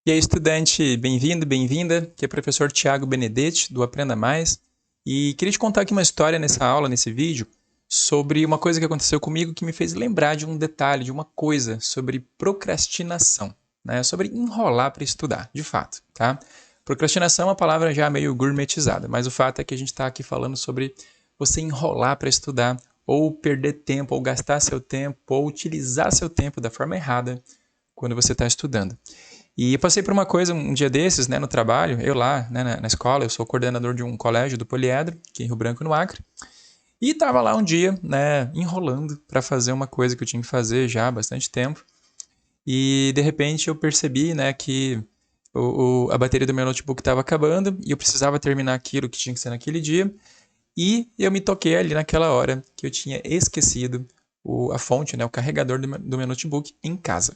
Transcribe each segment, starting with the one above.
E aí, estudante, bem-vindo, bem-vinda. Aqui é o professor Tiago Benedetti, do Aprenda Mais. E queria te contar aqui uma história nessa aula, nesse vídeo, sobre uma coisa que aconteceu comigo que me fez lembrar de um detalhe, de uma coisa sobre procrastinação, né? Sobre enrolar para estudar, de fato, tá? Procrastinação é uma palavra já meio gourmetizada, mas o fato é que a gente está aqui falando sobre você enrolar para estudar, ou perder tempo, ou gastar seu tempo, ou utilizar seu tempo da forma errada quando você está estudando. E eu passei por uma coisa um dia desses, né, no trabalho, eu lá, né, na escola, eu sou coordenador de um colégio do Poliedro, aqui em Rio Branco, no Acre, e estava lá um dia, né, enrolando para fazer uma coisa que eu tinha que fazer já há bastante tempo, e de repente eu percebi, né, que a bateria do meu notebook estava acabando e eu precisava terminar aquilo que tinha que ser naquele dia, e eu me toquei ali naquela hora que eu tinha esquecido a fonte, né, o carregador do meu notebook em casa.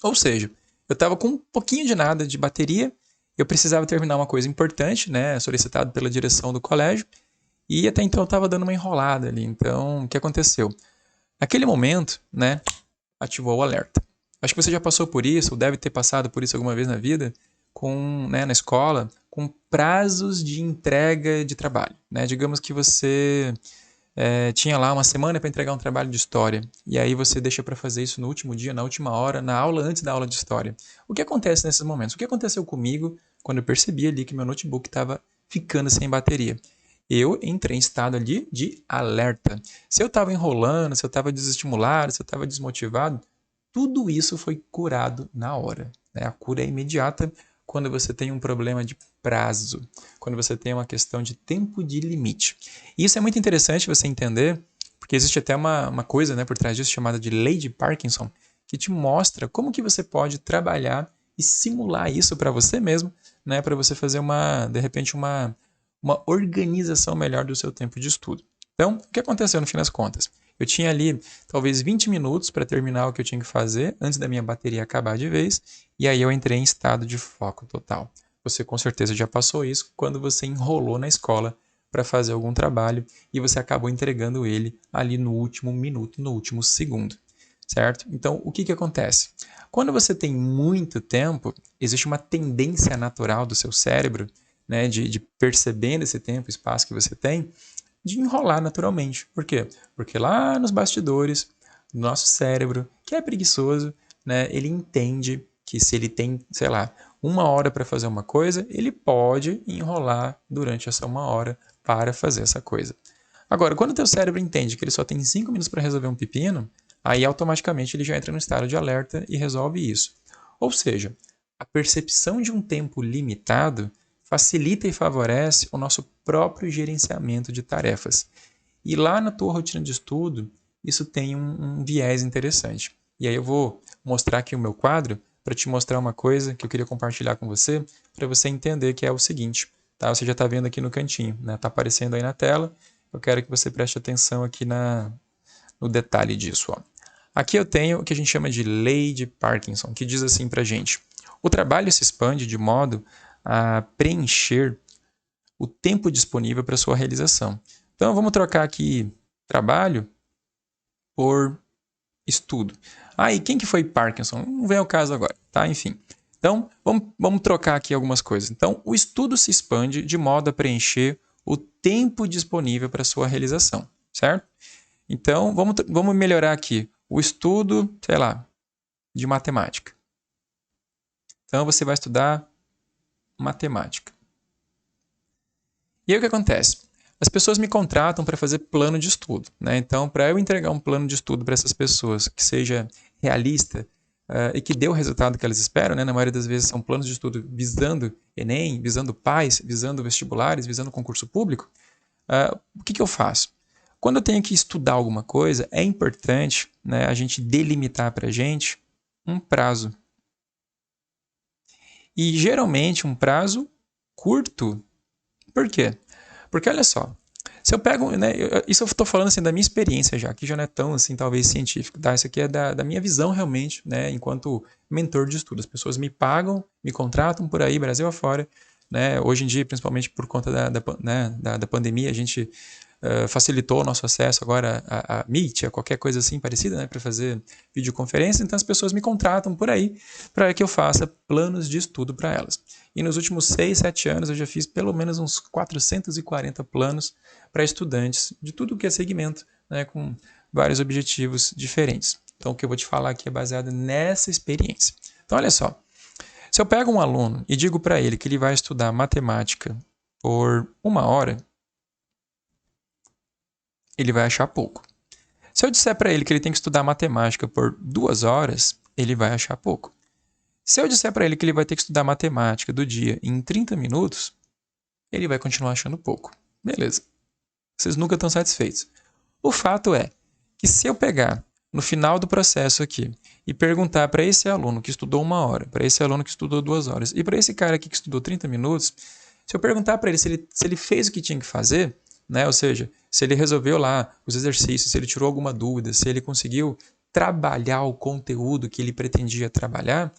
Ou seja, eu estava com um pouquinho de nada de bateria, eu precisava terminar uma coisa importante, né, solicitado pela direção do colégio, e até então eu estava dando uma enrolada ali. Então, o que aconteceu? Naquele momento, né, ativou o alerta. Acho que você já passou por isso, ou deve ter passado por isso alguma vez na vida, né, na escola, com prazos de entrega de trabalho. Né? Digamos que você tinha lá uma semana para entregar um trabalho de história, e aí você deixa para fazer isso no último dia, na última hora, na aula antes da aula de história. O que acontece nesses momentos? O que aconteceu comigo quando eu percebi ali que meu notebook estava ficando sem bateria? Eu entrei em estado ali de alerta. Se eu estava enrolando, se eu estava desestimulado, se eu estava desmotivado, tudo isso foi curado na hora. Né? A cura é imediata quando você tem um problema de prazo, quando você tem uma questão de tempo de limite. E isso é muito interessante você entender, porque existe até uma coisa, né, por trás disso chamada de lei de Parkinson, que te mostra como que você pode trabalhar e simular isso para você mesmo, né, para você fazer de repente, uma organização melhor do seu tempo de estudo. Então, o que aconteceu no fim das contas? Eu tinha ali talvez 20 minutos para terminar o que eu tinha que fazer antes da minha bateria acabar de vez, e aí eu entrei em estado de foco total. Você com certeza já passou isso quando você enrolou na escola para fazer algum trabalho e você acabou entregando ele ali no último minuto, no último segundo, certo? Então, o que acontece? Quando você tem muito tempo, existe uma tendência natural do seu cérebro, né, de percebendo esse tempo, espaço que você tem, de enrolar naturalmente. Por quê? Porque lá nos bastidores, do nosso cérebro, que é preguiçoso, né, ele entende que se ele tem, sei lá, uma hora para fazer uma coisa, ele pode enrolar durante essa uma hora para fazer essa coisa. Agora, quando o teu cérebro entende que ele só tem 5 minutos para resolver um pepino, aí automaticamente ele já entra no estado de alerta e resolve isso. Ou seja, a percepção de um tempo limitado facilita e favorece o nosso próprio gerenciamento de tarefas. E lá na tua rotina de estudo, isso tem um viés interessante. E aí eu vou mostrar aqui o meu quadro para te mostrar uma coisa que eu queria compartilhar com você, para você entender que é o seguinte. Tá? Você já está vendo aqui no cantinho, né? Está aparecendo aí na tela. Eu quero que você preste atenção aqui no detalhe disso. Ó. Aqui eu tenho o que a gente chama de lei de Parkinson, que diz assim para a gente: o trabalho se expande de modo a preencher o tempo disponível para sua realização. Então vamos trocar aqui trabalho por estudo. E quem que foi Parkinson? Não vem ao caso agora, tá? Enfim. Então, vamos trocar aqui algumas coisas. Então, o estudo se expande de modo a preencher o tempo disponível para sua realização, certo? Então, vamos melhorar aqui. O estudo, sei lá, de matemática. Então, você vai estudar matemática. E aí o que acontece? As pessoas me contratam para fazer plano de estudo. Né? Então, para eu entregar um plano de estudo para essas pessoas que seja realista e que dê o resultado que elas esperam, né? Na maioria das vezes são planos de estudo visando Enem, visando PAS, visando vestibulares, visando concurso público, o que eu faço? Quando eu tenho que estudar alguma coisa, é importante, né, a gente delimitar para a gente um prazo. E geralmente um prazo curto. Por quê? Porque olha só, se eu pego, né, isso eu estou falando assim da minha experiência já, que já não é tão assim talvez científico, tá? Isso aqui é da minha visão realmente, né, enquanto mentor de estudo. As pessoas me pagam, me contratam por aí, Brasil afora, né? Hoje em dia, principalmente por conta né, da pandemia, a gente facilitou o nosso acesso agora a Meet, a qualquer coisa assim parecida, né, para fazer videoconferência, então as pessoas me contratam por aí para que eu faça planos de estudo para elas. E nos últimos 6, 7 anos eu já fiz pelo menos uns 440 planos para estudantes de tudo que é segmento, né, com vários objetivos diferentes. Então o que eu vou te falar aqui é baseado nessa experiência. Então olha só, se eu pego um aluno e digo para ele que ele vai estudar matemática por 1 hora, ele vai achar pouco. Se eu disser para ele que ele tem que estudar matemática por 2 horas, ele vai achar pouco. Se eu disser para ele que ele vai ter que estudar matemática do dia em 30 minutos, ele vai continuar achando pouco. Beleza. Vocês nunca estão satisfeitos. O fato é que se eu pegar no final do processo aqui e perguntar para esse aluno que estudou 1 hora, para esse aluno que estudou 2 horas e para esse cara aqui que estudou 30 minutos, se eu perguntar para ele se ele fez o que tinha que fazer, né? Ou seja, se ele resolveu lá os exercícios, se ele tirou alguma dúvida, se ele conseguiu trabalhar o conteúdo que ele pretendia trabalhar,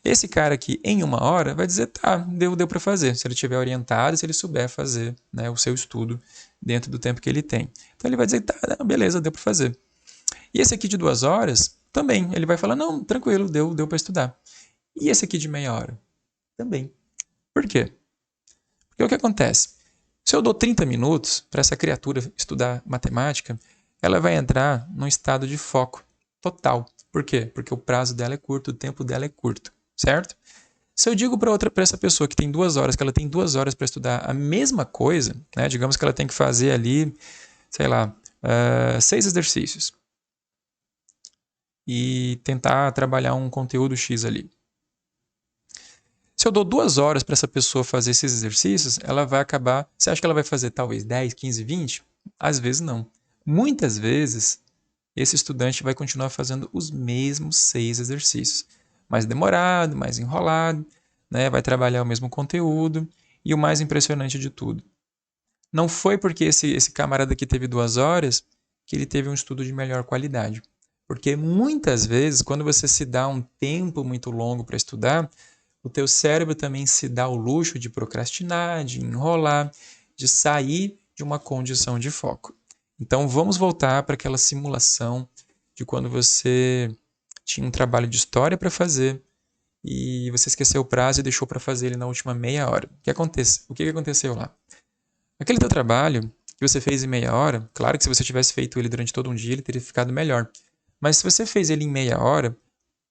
esse cara aqui, em 1 hora, vai dizer, tá, deu para fazer. Se ele estiver orientado, se ele souber fazer, né, o seu estudo dentro do tempo que ele tem. Então ele vai dizer, tá, beleza, deu para fazer. E esse aqui de 2 horas, também, ele vai falar, não, tranquilo, deu para estudar. E esse aqui de meia hora? Também. Por quê? Porque o que acontece? Se eu dou 30 minutos para essa criatura estudar matemática, ela vai entrar num estado de foco total. Por quê? Porque o prazo dela é curto, o tempo dela é curto, certo? Se eu digo para essa pessoa que tem 2 horas, que ela tem 2 horas para estudar a mesma coisa, né? Digamos que ela tem que fazer ali, sei lá, 6 exercícios e tentar trabalhar um conteúdo X ali. Se eu dou 2 horas para essa pessoa fazer esses exercícios, ela vai acabar... Você acha que ela vai fazer talvez 10, 15, 20? Às vezes não. Muitas vezes, esse estudante vai continuar fazendo os mesmos 6 exercícios. Mais demorado, mais enrolado, né? Vai trabalhar o mesmo conteúdo. E o mais impressionante de tudo, não foi porque esse camarada aqui teve 2 horas que ele teve um estudo de melhor qualidade. Porque muitas vezes, quando você se dá um tempo muito longo para estudar, o teu cérebro também se dá o luxo de procrastinar, de enrolar, de sair de uma condição de foco. Então vamos voltar para aquela simulação de quando você tinha um trabalho de história para fazer e você esqueceu o prazo e deixou para fazer ele na última meia hora. O que aconteceu lá? Aquele teu trabalho que você fez em meia hora, claro que se você tivesse feito ele durante todo um dia, ele teria ficado melhor. Mas se você fez ele em meia hora,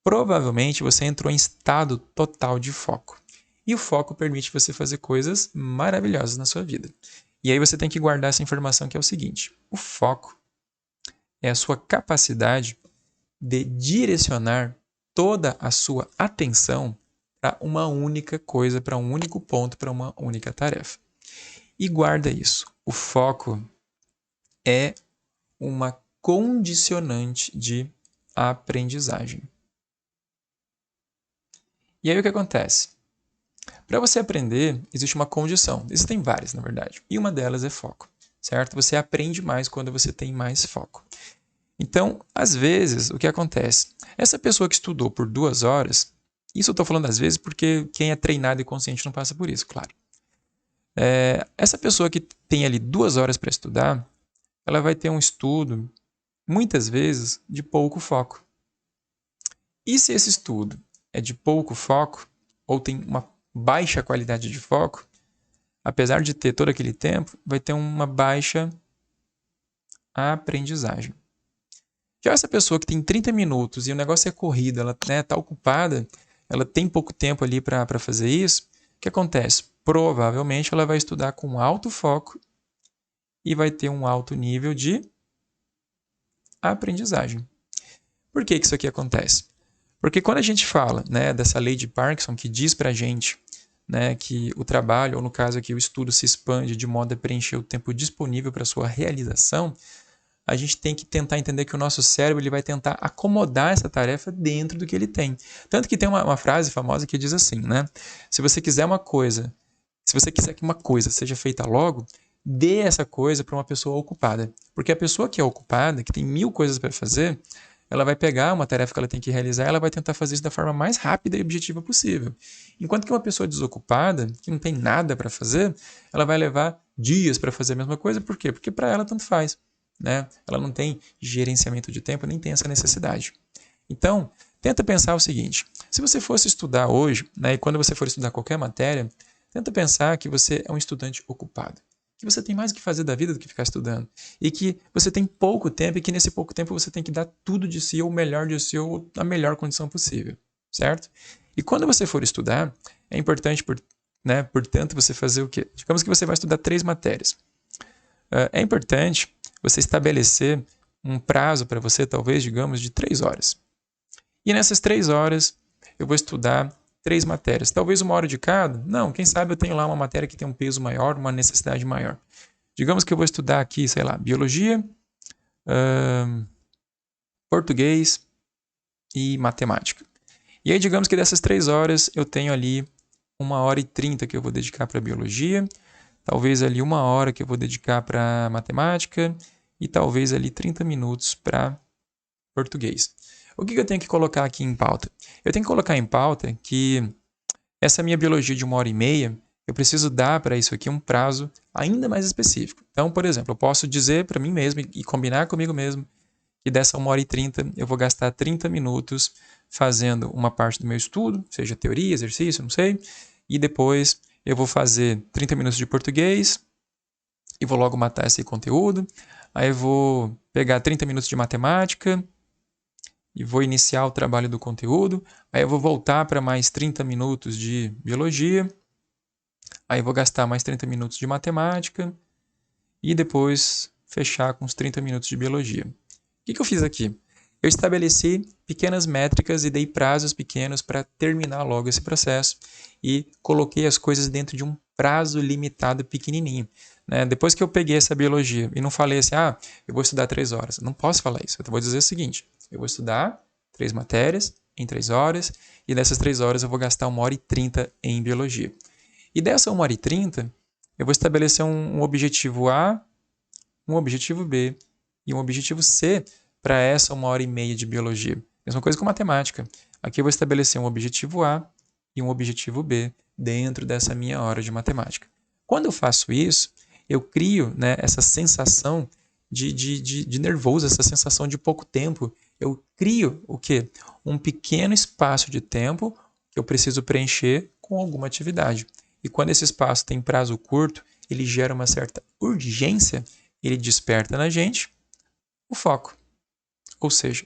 provavelmente você entrou em estado total de foco. E o foco permite você fazer coisas maravilhosas na sua vida. E aí você tem que guardar essa informação que é o seguinte: o foco é a sua capacidade de direcionar toda a sua atenção para uma única coisa, para um único ponto, para uma única tarefa. E guarda isso. O foco é uma condicionante de aprendizagem. E aí o que acontece? Para você aprender, existe uma condição. Existem várias, na verdade. E uma delas é foco, certo? Você aprende mais quando você tem mais foco. Então, às vezes, o que acontece? Essa pessoa que estudou por 2 horas, isso eu estou falando às vezes porque quem é treinado e consciente não passa por isso, claro. Essa pessoa que tem ali 2 horas para estudar, ela vai ter um estudo, muitas vezes, de pouco foco. E se esse estudo é de pouco foco, ou tem uma baixa qualidade de foco, apesar de ter todo aquele tempo, vai ter uma baixa aprendizagem. Já essa pessoa que tem 30 minutos e o negócio é corrida, ela está ocupada, ela tem pouco tempo ali para fazer isso, o que acontece? Provavelmente ela vai estudar com alto foco e vai ter um alto nível de aprendizagem. Por que isso aqui acontece? Porque quando a gente fala, né, dessa lei de Parkinson que diz para a gente, né, que o trabalho, ou no caso aqui o estudo, se expande de modo a preencher o tempo disponível para sua realização, a gente tem que tentar entender que o nosso cérebro ele vai tentar acomodar essa tarefa dentro do que ele tem. Tanto que tem uma frase famosa que diz assim, né? Se você quiser que uma coisa seja feita logo, dê essa coisa para uma pessoa ocupada. Porque a pessoa que é ocupada, que tem 1000 coisas para fazer, ela vai pegar uma tarefa que ela tem que realizar, ela vai tentar fazer isso da forma mais rápida e objetiva possível. Enquanto que uma pessoa desocupada, que não tem nada para fazer, ela vai levar dias para fazer a mesma coisa. Por quê? Porque para ela tanto faz, né? Ela não tem gerenciamento de tempo, nem tem essa necessidade. Então, tenta pensar o seguinte: se você fosse estudar hoje, né, e quando você for estudar qualquer matéria, tenta pensar que você é um estudante ocupado, que você tem mais o que fazer da vida do que ficar estudando, e que você tem pouco tempo e que nesse pouco tempo você tem que dar tudo de si, ou o melhor de si, ou a melhor condição possível, certo? E quando você for estudar, é importante, portanto, você fazer o quê? Digamos que você vai estudar 3 matérias. É importante você estabelecer um prazo para você, talvez, digamos, de 3 horas. E nessas 3 horas, eu vou estudar 3 matérias. Talvez 1 hora de cada? Não, quem sabe eu tenho lá uma matéria que tem um peso maior, uma necessidade maior. Digamos que eu vou estudar aqui, sei lá, biologia, português e matemática. E aí, digamos que dessas 3 horas, eu tenho ali 1h30 que eu vou dedicar para biologia, talvez ali 1 hora que eu vou dedicar para matemática e talvez ali 30 minutos para português. O que eu tenho que colocar aqui em pauta? Eu tenho que colocar em pauta que essa minha biologia de 1h30, eu preciso dar para isso aqui um prazo ainda mais específico. Então, por exemplo, eu posso dizer para mim mesmo e combinar comigo mesmo que dessa 1h30 eu vou gastar 30 minutos fazendo uma parte do meu estudo, seja teoria, exercício, não sei, e depois eu vou fazer 30 minutos de português e vou logo matar esse conteúdo. Aí eu vou pegar 30 minutos de matemática e vou iniciar o trabalho do conteúdo. Aí eu vou voltar para mais 30 minutos de biologia. Aí eu vou gastar mais 30 minutos de matemática e depois fechar com os 30 minutos de biologia. O que eu fiz aqui? Eu estabeleci pequenas métricas e dei prazos pequenos para terminar logo esse processo e coloquei as coisas dentro de um prazo limitado pequenininho. Né? Depois que eu peguei essa biologia e não falei assim, eu vou estudar 3 horas. Não posso falar isso. Eu vou dizer o seguinte, eu vou estudar 3 matérias em 3 horas e dessas 3 horas eu vou gastar 1h30 em biologia. E dessa 1h30, eu vou estabelecer um objetivo A, um objetivo B e um objetivo C para essa 1h30 de biologia. Mesma coisa com matemática. Aqui eu vou estabelecer um objetivo A e um objetivo B dentro dessa minha hora de matemática. Quando eu faço isso, eu crio, né, essa sensação de nervoso, essa sensação de pouco tempo. Eu crio o quê? Um pequeno espaço de tempo que eu preciso preencher com alguma atividade. E quando esse espaço tem prazo curto, ele gera uma certa urgência, ele desperta na gente o foco. Ou seja,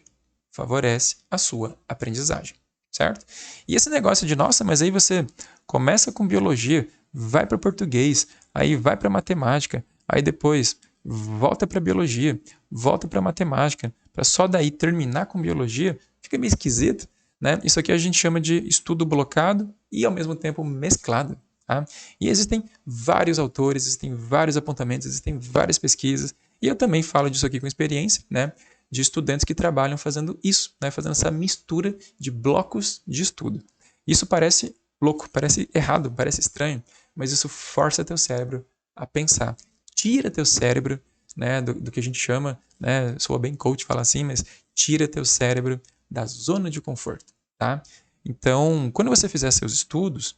favorece a sua aprendizagem, certo? E esse negócio de, nossa, mas aí você começa com biologia, vai para português, aí vai para matemática, aí depois volta para biologia, volta para matemática, para só daí terminar com biologia, fica meio esquisito, né? Isso aqui a gente chama de estudo blocado e ao mesmo tempo mesclado. Tá? E existem vários autores, existem vários apontamentos, existem várias pesquisas, e eu também falo disso aqui com experiência, né? De estudantes que trabalham fazendo isso, né? Fazendo essa mistura de blocos de estudo. Isso parece louco, parece errado, parece estranho, mas isso força teu cérebro a pensar. Tira teu cérebro, né, do que a gente chama, né, soa bem coach falar assim, mas tira teu cérebro da zona de conforto, tá? Então, quando você fizer seus estudos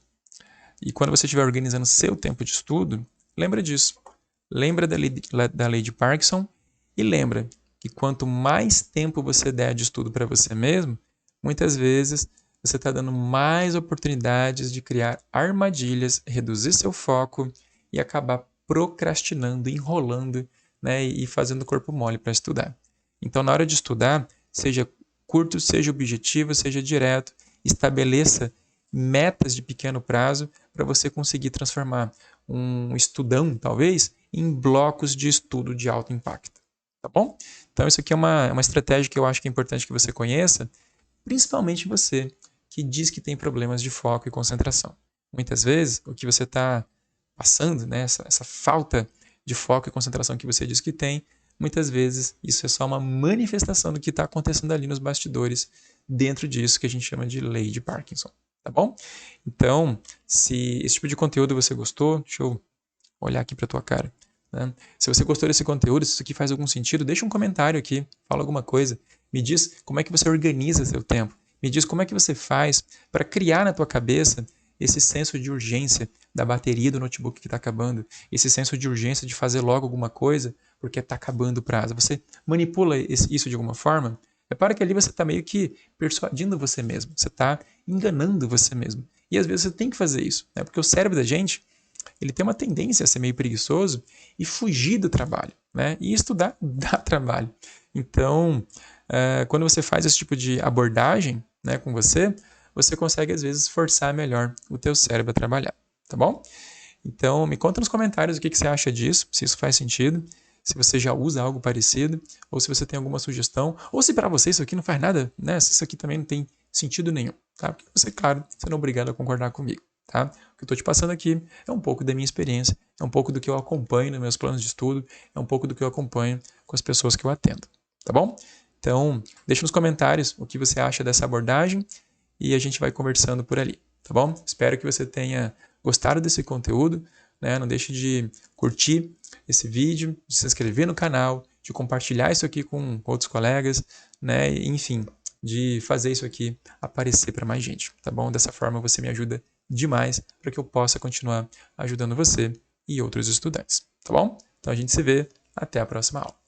e quando você estiver organizando seu tempo de estudo, lembra disso. Lembra da lei de Parkinson e lembra que quanto mais tempo você der de estudo para você mesmo, muitas vezes você está dando mais oportunidades de criar armadilhas, reduzir seu foco e acabar procrastinando, enrolando, né, e fazendo o corpo mole para estudar. Então, na hora de estudar, seja curto, seja objetivo, seja direto, estabeleça metas de pequeno prazo para você conseguir transformar um estudão, talvez, em blocos de estudo de alto impacto. Tá bom? Então, isso aqui é uma estratégia que eu acho que é importante que você conheça, principalmente você que diz que tem problemas de foco e concentração. Muitas vezes, o que você está passando, né, essa falta de foco e concentração que você diz que tem, muitas vezes isso é só uma manifestação do que está acontecendo ali nos bastidores, dentro disso que a gente chama de lei de Parkinson. Tá bom? Então, se esse tipo de conteúdo você gostou, deixa eu olhar aqui para tua cara. Né? Se você gostou desse conteúdo, se isso aqui faz algum sentido, deixa um comentário aqui, fala alguma coisa. Me diz como é que você organiza seu tempo. Me diz como é que você faz para criar na tua cabeça esse senso de urgência da bateria do notebook que está acabando, esse senso de urgência de fazer logo alguma coisa porque está acabando o prazo. Você manipula isso de alguma forma? Repara que ali você está meio que persuadindo você mesmo, você está enganando você mesmo. E às vezes você tem que fazer isso, né? Porque o cérebro da gente, ele tem uma tendência a ser meio preguiçoso e fugir do trabalho, né? E isso dá trabalho. Então, quando você faz esse tipo de abordagem, né, com você, você consegue às vezes forçar melhor o teu cérebro a trabalhar, tá bom? Então, me conta nos comentários o que você acha disso, se isso faz sentido, se você já usa algo parecido, ou se você tem alguma sugestão, ou se para você isso aqui não faz nada, né? Se isso aqui também não tem sentido nenhum, tá? Porque você, claro, você não é obrigado a concordar comigo, tá? O que eu estou te passando aqui é um pouco da minha experiência, é um pouco do que eu acompanho nos meus planos de estudo, é um pouco do que eu acompanho com as pessoas que eu atendo, tá bom? Então, deixa nos comentários o que você acha dessa abordagem e a gente vai conversando por ali, tá bom? Espero que você tenha gostado desse conteúdo, né? Não deixe de curtir esse vídeo, de se inscrever no canal, de compartilhar isso aqui com outros colegas, né? E, enfim, de fazer isso aqui aparecer para mais gente, tá bom? Dessa forma você me ajuda demais para que eu possa continuar ajudando você e outros estudantes, tá bom? Então a gente se vê, até a próxima aula.